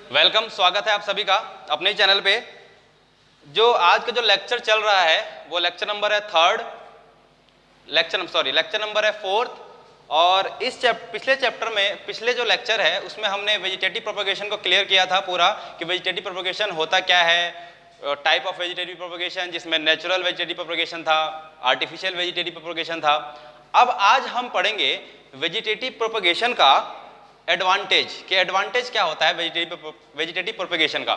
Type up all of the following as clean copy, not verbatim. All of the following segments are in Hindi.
वेलकम, स्वागत है आप सभी का अपने चैनल पे। जो आज का जो लेक्चर चल रहा है वो लेक्चर नंबर है लेक्चर नंबर है फोर्थ। और इस पिछले जो लेक्चर है उसमें हमने वेजिटेटिव प्रोपगेशन को क्लियर किया था पूरा कि वेजिटेटिव प्रोपगेशन होता क्या है, टाइप ऑफ वेजिटेटिव प्रोपगेशन, जिसमें नेचुरल वेजिटेटिव प्रोपगेशन था, आर्टिफिशियल वेजिटेटिव प्रोपगेशन था। अब आज हम पढ़ेंगे वेजिटेटिव प्रोपगेशन का एडवांटेज क्या होता है वेजिटेटिव प्रोपगेशन का।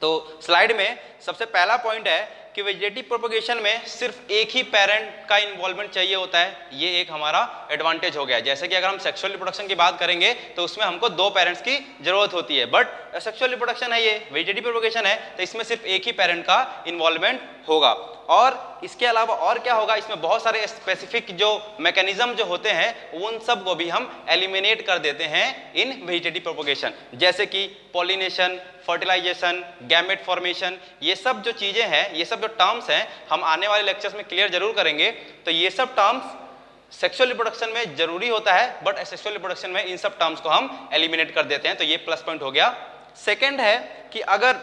तो स्लाइड में सबसे पहला पॉइंट है कि वेजिटेटिव प्रोपगेशन में सिर्फ एक ही पेरेंट का इन्वॉल्वमेंट चाहिए होता है, ये एक हमारा एडवांटेज हो गया। जैसे कि अगर हम सेक्सुअल रिप्रोडक्शन की बात करेंगे तो उसमें हमको 2 पेरेंट्स की जरूरत होती है, बट सेक्सुअल रिप्रोडक्शन है, ये वेजिटेटिव प्रोपगेशन है तो इसमें सिर्फ एक ही पेरेंट का इन्वॉल्वमेंट होगा। और इसके अलावा और क्या होगा, इसमें बहुत सारे स्पेसिफिक जो मैकेनिज्म जो होते हैं उन सब को भी हम एलिमिनेट कर देते हैं इन वेजिटेटिव प्रोपगेशन, जैसे कि पॉलिनेशन, फर्टिलाइजेशन, गैमेट फॉर्मेशन। ये सब जो चीजें हैं, ये सब जो टर्म्स हैं हम आने वाले लेक्चर्स में क्लियर जरूर करेंगे। तो ये सब टर्म्स सेक्सुअल रिप्रोडक्शन में जरूरी होता है, बट एसेक्सुअल रिप्रोडक्शन में इन सब टर्म्स को हम एलिमिनेट कर देते हैं, तो ये प्लस पॉइंट हो गया। सेकेंड है कि अगर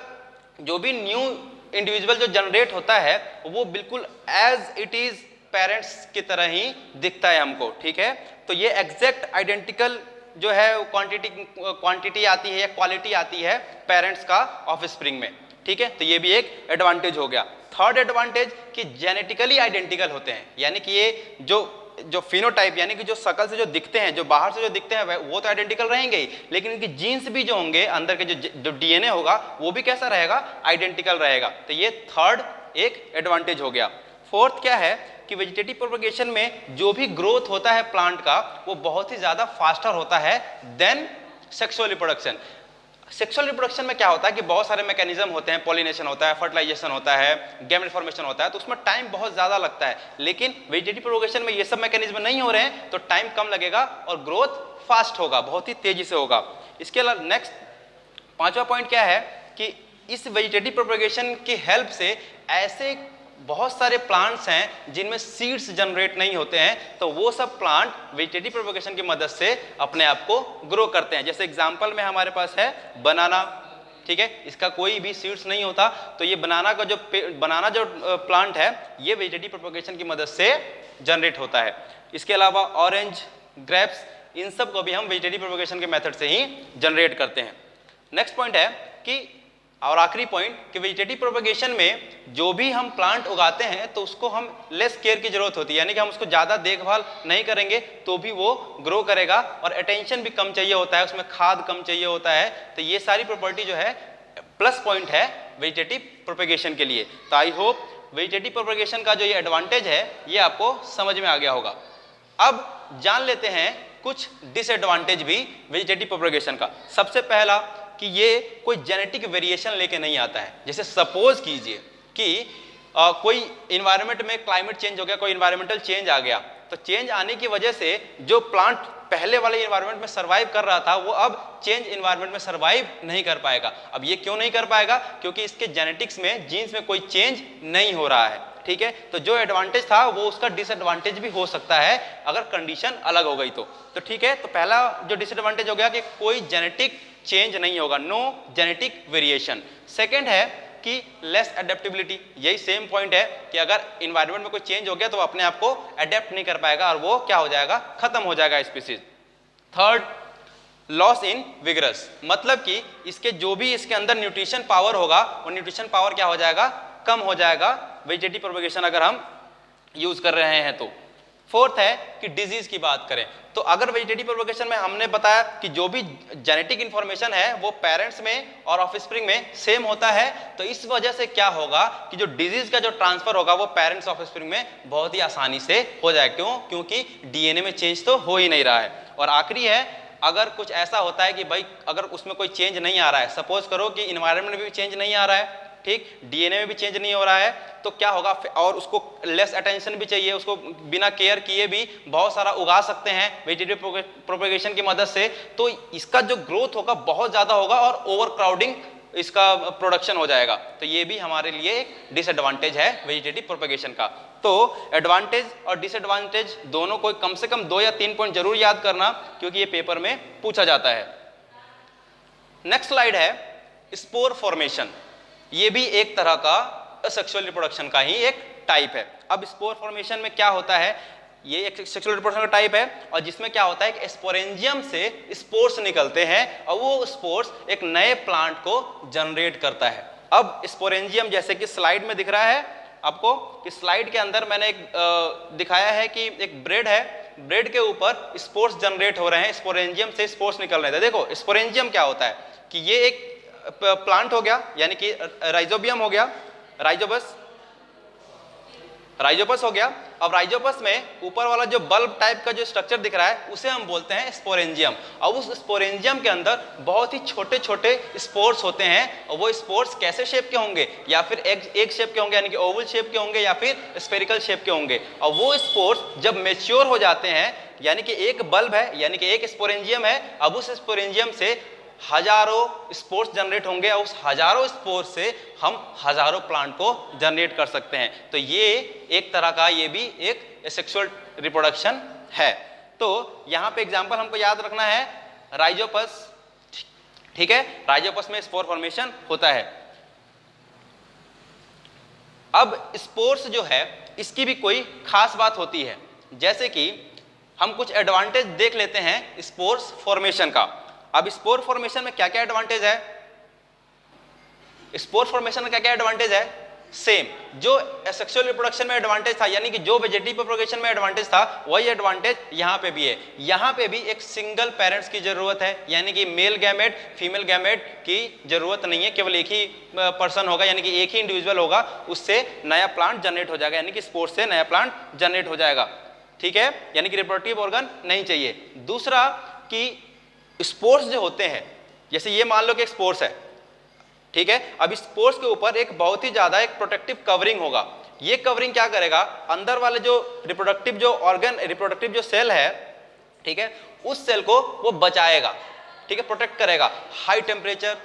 जो भी न्यू इंडिविजुअल जो जनरेट होता है वो बिल्कुल एज इट इज पेरेंट्स की तरह ही दिखता है हमको, ठीक है। तो ये एग्जैक्ट आइडेंटिकल जो है क्वांटिटी आती है या क्वालिटी आती है पेरेंट्स का ऑफस्प्रिंग में, ठीक है। तो ये भी एक एडवांटेज हो गया। थर्ड एडवांटेज कि जेनेटिकली आइडेंटिकल होते हैं, यानी कि ये जो फिनोटाइप यानी कि जो शकल से जो दिखते हैं, जो बाहर से जो दिखते हैं वो तो आइडेंटिकल रहेंगे ही, लेकिन इनकी जीन्स भी जो होंगे, अंदर के जो डीएनए होगा वो भी कैसा रहेगा, आइडेंटिकल रहेगा। तो ये थर्ड एक एडवांटेज हो गया। फोर्थ क्या है कि वेजिटेटिव प्रोपगेशन में जो भी ग्रोथ होता है प्लांट का वो बहुत ही ज्यादा फास्टर होता है then sexual reproduction. Sexual reproduction में क्या होता है कि बहुत सारे मैकेनिज्म होते हैं, पॉलिनेशन होता है, फर्टिलाइजेशन होता है, गैमेट फॉर्मेशन होता है, तो उसमें टाइम बहुत ज्यादा लगता है। लेकिन वेजिटेटिव प्रोपगेशन में ये सब मैकेनिज्म नहीं हो रहे हैं तो टाइम कम लगेगा और ग्रोथ फास्ट होगा, बहुत ही तेजी से होगा। इसके अलावा नेक्स्ट 5वां पॉइंट क्या है कि इस वेजिटेटिव प्रोपगेशन की हेल्प से ऐसे बहुत सारे प्लांट्स हैं जिनमें सीड्स जनरेट नहीं होते हैं, तो वो सब प्लांट वेजिटेटिव प्रोपगेशन की मदद से अपने आप को ग्रो करते हैं। जैसे एग्जांपल में हमारे पास है बनाना, ठीक है, इसका कोई भी सीड्स नहीं होता, तो ये बनाना जो प्लांट है ये वेजिटेटिव प्रोपगेशन की मदद से जनरेट होता है। इसके अलावा ऑरेंज, ग्रेप्स, इन सब को भी हम वेजिटेटिव प्रोपगेशन के मेथड से ही जनरेट करते हैं। नेक्स्ट पॉइंट है कि और आखिरी पॉइंट कि वेजिटेटिव प्रोपगेशन में जो भी हम प्लांट उगाते हैं तो उसको हम लेस केयर की जरूरत होती है, यानी कि हम उसको ज़्यादा देखभाल नहीं करेंगे तो भी वो ग्रो करेगा, और अटेंशन भी कम चाहिए होता है, उसमें खाद कम चाहिए होता है। तो ये सारी प्रॉपर्टी जो है प्लस पॉइंट है वेजिटेटिव प्रोपगेशन के लिए। तो आई होप वेजिटेटिव प्रोपगेशन का जो ये एडवांटेज है ये आपको समझ में आ गया होगा। अब जान लेते हैं कुछ डिसएडवांटेज भी वेजिटेटिव प्रोपगेशन का। सबसे पहला कि ये कोई जेनेटिक वेरिएशन लेके नहीं आता है। जैसे सपोज कीजिए कि कोई इन्वायरमेंट में क्लाइमेट चेंज हो गया, कोई इन्वायरमेंटल चेंज आ गया, तो चेंज आने की वजह से जो प्लांट पहले वाले इन्वायरमेंट में सर्वाइव कर रहा था वो अब चेंज इन्वायरमेंट में सर्वाइव नहीं कर पाएगा। अब ये क्यों नहीं कर पाएगा, क्योंकि इसके जेनेटिक्स में, जीन्स में कोई चेंज नहीं हो रहा है, ठीक है। तो जो एडवांटेज था वो उसका डिसएडवांटेज भी हो सकता है अगर कंडीशन अलग हो गई तो ठीक है। तो पहला जो डिसएडवांटेज हो गया कि कोई जेनेटिक चेंज नहीं होगा, नो जेनेटिक वेरिएशन। सेकेंड है कि लेस एडेप्टेबिलिटी, यही सेम पॉइंट है कि अगर इन्वायरमेंट में कोई चेंज हो गया तो वो अपने आप को अडेप्ट नहीं कर पाएगा और वो क्या हो जाएगा, खत्म हो जाएगा species. Third, loss in vigorous, मतलब कि इसके जो भी इसके अंदर न्यूट्रिशन पावर होगा वो न्यूट्रिशन पावर क्या हो जाएगा, कम हो जाएगा वेजिटेटिव प्रोपगेशन अगर हम यूज कर रहे हैं तो। फोर्थ है कि डिजीज की बात करें तो अगर वेजिटेटिव प्रोपगेशन में हमने बताया कि जो भी जेनेटिक इंफॉर्मेशन है वो पेरेंट्स में और ऑफस्प्रिंग में सेम होता है, तो इस वजह से क्या होगा कि जो डिजीज का जो ट्रांसफर होगा वो पेरेंट्स ऑफस्प्रिंग में बहुत ही आसानी से हो जाएगा। क्यों, क्योंकि डीएनए में चेंज तो हो ही नहीं रहा है। और आखिरी है, अगर कुछ ऐसा होता है कि भाई अगर उसमें कोई चेंज नहीं आ रहा है, सपोज करो कि इन्वायरमेंट में भी चेंज नहीं आ रहा है, ठीक, डीएनए में भी चेंज नहीं हो रहा है, तो क्या होगा, और उसको लेस अटेंशन भी चाहिए, उसको बिना केयर किए भी बहुत सारा उगा सकते हैं वेजिटेटिव प्रोपगेशन की मदद से, तो इसका जो ग्रोथ होगा बहुत ज़्यादा होगा और ओवर क्राउडिंग इसका प्रोडक्शन हो जाएगा। तो ये भी हमारे लिए एक डिसएडवांटेज है वेजिटेटिव प्रोपगेशन का। तो एडवांटेज और डिसएडवांटेज दोनों को कम से कम 2 या 3 पॉइंट जरूर याद करना, क्योंकि ये पेपर में पूछा जाता है। नेक्स्ट स्लाइड है स्पोर फॉर्मेशन। ये भी एक तरह का असेक्सुअल रिप्रोडक्शन का ही एक टाइप है। अब स्पोर फॉर्मेशन में क्या होता है, ये एक सेक्सुअल रिप्रोडक्शन का टाइप है और जिसमें क्या होता है कि स्पोरेंजियम से स्पोर्स निकलते हैं और वो स्पोर्स एक नए प्लांट को जनरेट करता है। अब स्पोरेंजियम जैसे कि स्लाइड में दिख रहा है आपको कि स्लाइड के अंदर मैंने एक दिखाया है कि एक ब्रेड है, ब्रेड के ऊपर स्पोर्स जनरेट हो रहे हैं, स्पोरेंजियम से स्पोर्स निकल रहे थे। देखो स्पोरेंजियम क्या होता है कि ये एक प्लांट हो गया, यानी कि राइजोबियम हो गया, राइजोपस हो गया। अब राइजोपस में ऊपर वाला जो बल्ब टाइप का जो स्ट्रक्चर दिख रहा है उसे हम बोलते हैं स्पोरेंजियम। अब उस स्पोरेंजियम के अंदर बहुत ही छोटे छोटे स्पोर्स होते हैं और वो स्पोर्स कैसे शेप के होंगे, या फिर एक शेप के होंगे यानी कि ओवल शेप के होंगे या फिर स्फेरिकल शेप के होंगे। और वो स्पोर्स जब मैच्योर हो जाते हैं, यानी कि एक बल्ब है यानी कि एक स्पोरेंजियम है, अब उस स्पोरेंजियम से हजारों स्पोर्स जनरेट होंगे और उस हजारों स्पोर्स से हम हजारों प्लांट को जनरेट कर सकते हैं। तो ये एक तरह का ये भी एक सेक्सुअल रिप्रोडक्शन है। तो यहाँ पे एग्जांपल हमको याद रखना है राइजोपस, ठीक है, राइजोपस में स्पोर फॉर्मेशन होता है। अब स्पोर्स जो है इसकी भी कोई खास बात होती है, जैसे कि हम कुछ एडवांटेज देख लेते हैं स्पोर्स फॉर्मेशन का। अब स्पोर फॉर्मेशन में क्या क्या एडवांटेज है, स्पोर फॉर्मेशन में क्या क्या एडवांटेज है, सेम जो सेक्सुअल रिप्रोडक्शन में एडवांटेज था, यानी कि जो वेजिटेटिव प्रोपगेशन में एडवांटेज था वही एडवांटेज यहाँ पे भी है। यहाँ पे भी एक सिंगल पेरेंट्स की जरूरत है, यानी कि मेल गैमेट फीमेल गैमेट की जरूरत नहीं है, केवल एक ही पर्सन होगा यानी कि एक ही इंडिविजुअल होगा, उससे नया प्लांट जनरेट हो जाएगा, यानी कि स्पोर से नया प्लांट जनरेट हो जाएगा, ठीक है, यानी कि रिप्रोडक्टिव ऑर्गन नहीं चाहिए। दूसरा कि स्पोर्स जो होते हैं, जैसे ये मान लो कि एक स्पोर्स है, ठीक है, अब इस स्पोर्स के ऊपर एक बहुत ही ज्यादा एक प्रोटेक्टिव कवरिंग होगा। ये कवरिंग क्या करेगा, अंदर वाले जो रिप्रोडक्टिव जो ऑर्गन रिप्रोडक्टिव जो सेल है, ठीक है, उस सेल को वो बचाएगा, ठीक है, प्रोटेक्ट करेगा। हाई टेम्परेचर,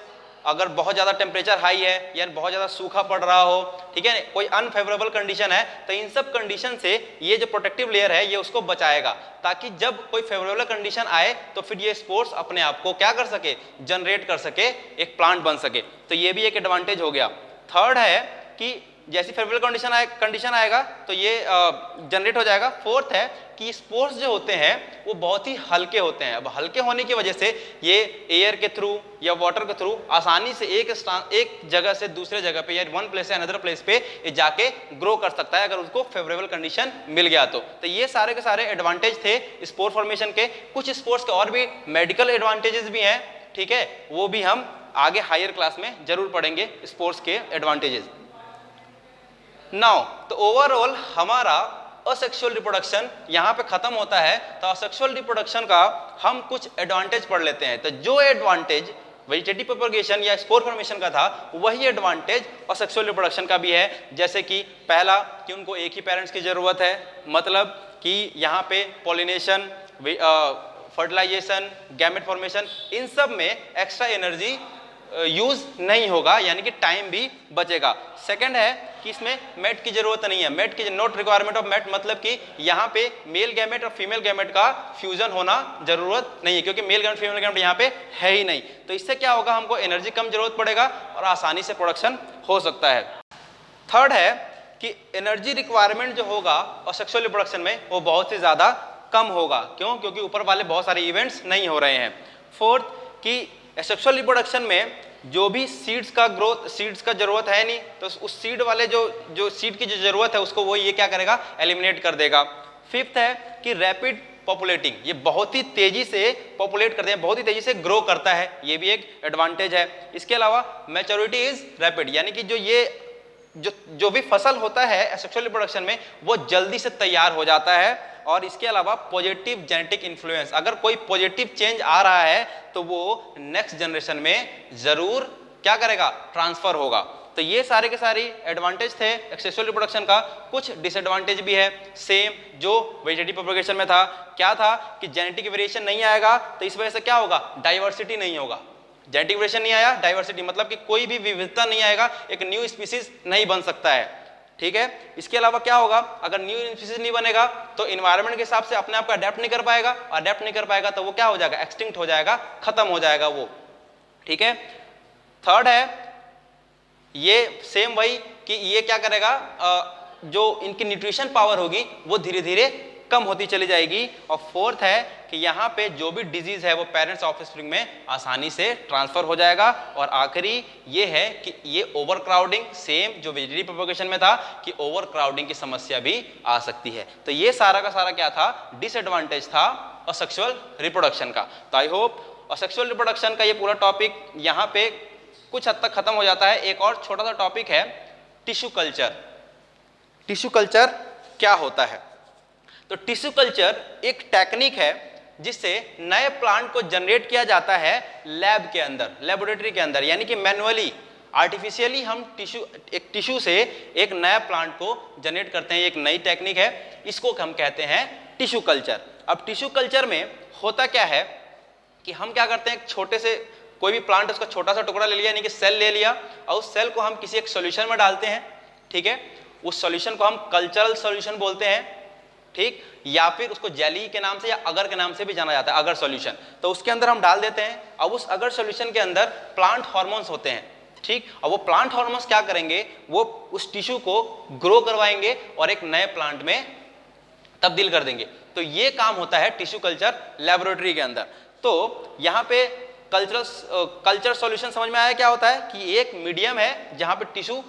अगर बहुत ज्यादा टेम्परेचर हाई है या बहुत ज्यादा सूखा पड़ रहा हो, ठीक है, कोई अनफेवरेबल कंडीशन है, तो इन सब कंडीशन से ये जो प्रोटेक्टिव लेयर है ये उसको बचाएगा, ताकि जब कोई फेवरेबल कंडीशन आए तो फिर ये स्पोर्स अपने आप को क्या कर सके, जनरेट कर सके, एक प्लांट बन सके। तो ये भी एक एडवांटेज हो गया। थर्ड है कि जैसी फेवरेबल कंडीशन आएगा तो ये जनरेट हो जाएगा। फोर्थ है कि स्पोर्स जो होते हैं वो बहुत ही हल्के होते हैं। अब हल्के होने की वजह से ये एयर के थ्रू या वाटर के थ्रू आसानी से एक जगह से दूसरे जगह पे या वन प्लेस से अनदर प्लेस पे ये जाके ग्रो कर सकता है, अगर उसको फेवरेबल कंडीशन मिल गया तो ये सारे के सारे एडवांटेज थे स्पोर फॉर्मेशन के। कुछ स्पोर्स के और भी मेडिकल एडवांटेजेस भी हैं, ठीक है, वो भी हम आगे हायर क्लास में जरूर पढ़ेंगे स्पोर्ट्स के एडवांटेजेस। नाउ तो ओवरऑल हमारा असेक्सुअल रिप्रोडक्शन यहाँ पे खत्म होता है। तो असेक्सुअल रिप्रोडक्शन का हम कुछ एडवांटेज पढ़ लेते हैं। तो जो एडवांटेज वेजिटेटिव प्रोपगेशन या स्पोर फॉर्मेशन का था वही एडवांटेज असेक्सुअल रिप्रोडक्शन का भी है। जैसे कि पहला कि उनको एक ही पेरेंट्स की जरूरत है, मतलब कि यहाँ पे पॉलिनेशन, फर्टिलाइजेशन, गैमेट फॉर्मेशन, इन सब में एक्स्ट्रा एनर्जी यूज नहीं होगा, यानी कि टाइम भी बचेगा। सेकंड है कि इसमें मेट की जरूरत नहीं है, मेट की नॉट रिक्वायरमेंट ऑफ मेट, मतलब कि यहाँ पे मेल गैमेट और फीमेल गैमेट का फ्यूजन होना जरूरत नहीं है, क्योंकि मेल गैमेट फीमेल गैमेट यहाँ पे है ही नहीं। तो इससे क्या होगा, हमको एनर्जी कम जरूरत पड़ेगा और आसानी से प्रोडक्शन हो सकता है। थर्ड है कि एनर्जी रिक्वायरमेंट जो होगा और सेक्सुअल रिप्रोडक्शन में वो बहुत ही ज्यादा कम होगा। क्यों? क्योंकि ऊपर वाले बहुत सारे इवेंट्स नहीं हो रहे हैं। फोर्थ कि सेक्सुअल रिप्रोडक्शन में जो भी सीड्स का ग्रोथ, सीड्स का जरूरत है नहीं, तो उस सीड वाले जो सीड की जो जरूरत है उसको वो ये क्या करेगा, एलिमिनेट कर देगा। फिफ्थ है कि रैपिड पॉपुलेटिंग, ये बहुत ही तेजी से पॉपुलेट करते हैं, बहुत ही तेजी से ग्रो करता है, ये भी एक एडवांटेज है। इसके अलावा मैच्योरिटी इज रैपिड, यानी कि जो भी फसल होता है सेक्सुअल रिप्रोडक्शन में वो जल्दी से तैयार हो जाता है। और इसके अलावा पॉजिटिव जेनेटिक इन्फ्लुएंस, अगर कोई पॉजिटिव चेंज आ रहा है तो वो नेक्स्ट जनरेशन में जरूर क्या करेगा, ट्रांसफर होगा। तो ये सारे के सारे एडवांटेज थे सेक्सुअल रिप्रोडक्शन का। कुछ डिसएडवांटेज भी है, सेम जो वेजिटेटिव प्रोपगेशन में था। क्या था कि जेनेटिक वेरिएशन नहीं आएगा, तो इस वजह से क्या होगा, डाइवर्सिटी नहीं होगा। जेनेटिक वेरिएशन नहीं आया, डाइवर्सिटी मतलब कि कोई भी विविधता नहीं आएगा, एक न्यू स्पीसीज नहीं बन सकता है, ठीक है। इसके अलावा क्या होगा, अगर न्यू स्पीसीज नहीं बनेगा तो इन्वायरमेंट के हिसाब से अपने आप को अडेप्ट नहीं कर पाएगा, अडेप्ट नहीं कर पाएगा तो वो क्या हो जाएगा, एक्सटिंक्ट हो जाएगा, खत्म हो जाएगा वो, ठीक है। थर्ड है ये सेम वही कि ये क्या करेगा, जो इनकी न्यूट्रिशन पावर होगी वो धीरे धीरे कम होती चली जाएगी। और फोर्थ है कि यहाँ पे जो भी डिजीज है वो पेरेंट्स ऑफस्प्रिंग में आसानी से ट्रांसफर हो जाएगा। और आखिरी ये है कि ये ओवर क्राउडिंग, सेम जो वेजिटेटिव प्रोपगेशन में था कि ओवर क्राउडिंग की समस्या भी आ सकती है। तो ये सारा का सारा क्या था, डिसएडवांटेज था असेक्सुअल रिप्रोडक्शन का। तो आई होप असेक्सुअल रिप्रोडक्शन का ये पूरा टॉपिक यहाँ पे कुछ हद तक खत्म हो जाता है। एक और छोटा सा टॉपिक है टिश्यू कल्चर। टिश्यू कल्चर क्या होता है? तो टिश्यू कल्चर एक टेक्निक है जिससे नए प्लांट को जनरेट किया जाता है लैब के अंदर, लेबोरेटरी के अंदर, यानी कि मैन्युअली आर्टिफिशियली हम एक टिश्यू से एक नया प्लांट को जनरेट करते हैं। एक नई टेक्निक है, इसको हम कहते हैं टिश्यू कल्चर। अब टिश्यू कल्चर में होता क्या है कि हम क्या करते हैं, छोटे से कोई भी प्लांट उसका छोटा सा टुकड़ा ले लिया, यानी कि सेल ले लिया, और उस सेल को हम किसी एक सॉल्यूशन में डालते हैं, ठीक है। उस सॉल्यूशन को हम कल्चरल सॉल्यूशन बोलते हैं, ठीक, या फिर उसको जेली के नाम से या अगर के नाम से भी जाना जाता है, अगर सॉल्यूशन। तो उसके अंदर हम डाल देते हैं। अब उस अगर सॉल्यूशन के अंदर प्लांट हार्मोन्स होते हैं, ठीक। और वो प्लांट हार्मोन्स क्या करेंगे, वो उस टिश्यू को ग्रो करवाएंगे और एक नए प्लांट में तब्दील कर देंगे। तो ये काम होता है टिश्यू कल्चर लेबोरेटरी के अंदर। तो यहाँ पे कल्चर सॉल्यूशन समझ में आया क्या होता है कि एक मीडियम है जहां पे टिश्यू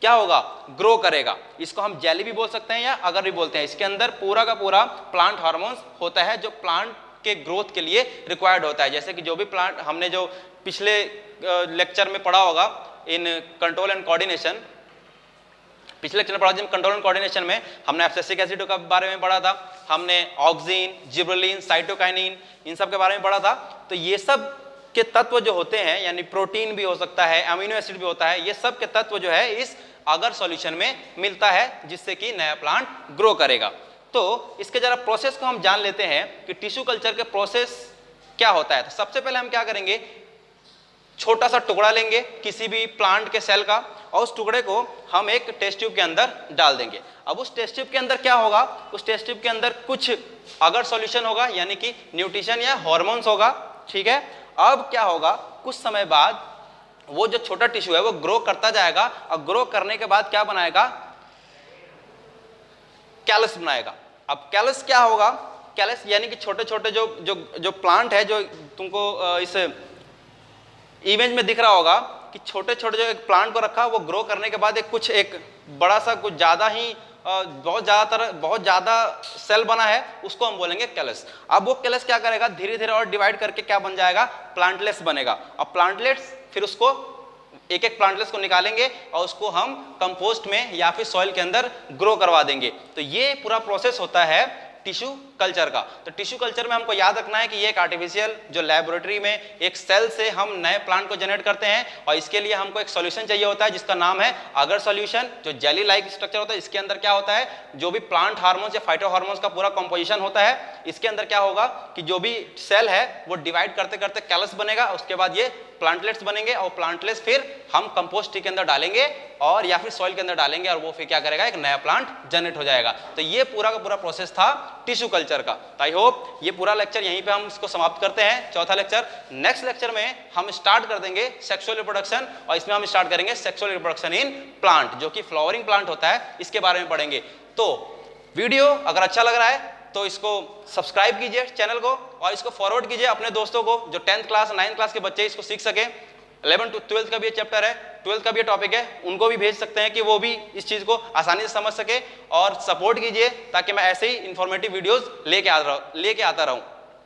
क्या होगा, ग्रो करेगा। इसको हम जेली भी बोल सकते हैं या अगर भी बोलते हैं। इसके अंदर पूरा का पूरा प्लांट हार्मोन्स होता है जो प्लांट के ग्रोथ के लिए रिक्वायर्ड होता है। जैसे कि जो भी प्लांट हमने जो पिछले लेक्चर में पढ़ा होगा इन कंट्रोल एंड कोऑर्डिनेशन, पिछले लेक्चर में पढ़ा जिन कंट्रोल एंड कोऑर्डिनेशन में हमने एब्सिसिक एसिड के बारे में पढ़ा था, हमने ऑक्सीन, जिबरेलिन, साइटोकाइनिन, इन सब के बारे में पढ़ा था। तो ये सब के तत्व जो होते हैं, यानी प्रोटीन भी हो सकता है, अमीनो एसिड भी होता है, ये सब के तत्व जो है इस अगर सॉल्यूशन में मिलता है, जिससे कि नया प्लांट ग्रो करेगा। तो इसके जरा प्रोसेस को हम जान लेते हैं कि टिश्यू कल्चर के प्रोसेस क्या होता है। तो सबसे पहले हम क्या करेंगे, छोटा सा टुकड़ा लेंगे किसी भी प्लांट के सेल का, और उस टुकड़े को हम एक टेस्ट ट्यूब के अंदर डाल देंगे। अब उस टेस्ट ट्यूब के अंदर क्या होगा, उस टेस्ट ट्यूब के अंदर कुछ अगर सॉल्यूशन होगा, यानी कि न्यूट्रिशन या हार्मोन्स होगा, ठीक है। अब क्या होगा, कुछ समय बाद वो जो छोटा टिश्यू है वो ग्रो करता जाएगा, और ग्रो करने के बाद क्या बनाएगा, कैलस बनाएगा। अब कैलस क्या होगा, कैलस यानी कि छोटे छोटे जो जो जो प्लांट है, जो तुमको इस इमेज में दिख रहा होगा कि छोटे छोटे जो एक प्लांट को रखा, वो ग्रो करने के बाद एक बड़ा सा कुछ ज्यादा ही बहुत ज्यादा सेल बना है, उसको हम बोलेंगे कैलस। अब वो कैलस क्या करेगा, धीरे धीरे और डिवाइड करके क्या बन जाएगा, प्लांटलेट्स बनेगा। और प्लांटलेट्स फिर उसको एक एक प्लांटलेट्स को निकालेंगे और उसको हम कंपोस्ट में या फिर सॉइल के अंदर ग्रो करवा देंगे। तो ये पूरा प्रोसेस होता है टिश्यू कल्चर का। तो टिश्यू कल्चर में हमको याद रखना है कि ये एक आर्टिफिशियल जो लेबोरेटरी में एक सेल से हम नए प्लांट को जनरेट करते हैं, और इसके लिए हमको एक सॉल्यूशन चाहिए होता है जिसका नाम है अगर सॉल्यूशन, जो जेली लाइक स्ट्रक्चर होता है। इसके अंदर क्या होता है, जो भी प्लांट हार्मोन्स या फाइटो हार्मोन्स का पूरा कंपोजिशन होता है। इसके अंदर क्या होगा कि जो भी सेल है वो डिवाइड करते करते कैलस बनेगा, उसके बाद ये प्लांटलेट्स बनेंगे, और प्लांटलेट्स फिर हम कंपोस्ट के अंदर डालेंगे और या फिर सॉइल के अंदर डालेंगे, और वो फिर क्या करेगा, एक नया प्लांट जनरेट हो जाएगा। तो ये पूरा का पूरा प्रोसेस था टिश्यू कल्चर का। तो आई होप ये पूरा लेक्चर यहीं पे हम इसको समाप्त करते हैं, चौथा लेक्चर। नेक्स्ट लेक्चर में हम स्टार्ट कर देंगे सेक्सुअल रिप्रोडक्शन, और इसमें हम स्टार्ट करेंगे सेक्सुअल रिप्रोडक्शन इन प्लांट, जो कि फ्लावरिंग प्लांट होता है, इसके बारे में पढ़ेंगे। तो वीडियो अगर अच्छा लग रहा है तो इसको सब्सक्राइब कीजिए चैनल को, और इसको फॉरवर्ड कीजिए अपने दोस्तों को, जो 10th क्लास 9th क्लास के बच्चे इसको सीख सके। 11 to 12 का भी ये चैप्टर है, 12th का भी ये टॉपिक है, उनको भी भेज सकते हैं कि वो भी इस चीज़ को आसानी से समझ सके। और सपोर्ट कीजिए ताकि मैं ऐसे ही इंफॉर्मेटिव वीडियोस लेके आता रहूँ।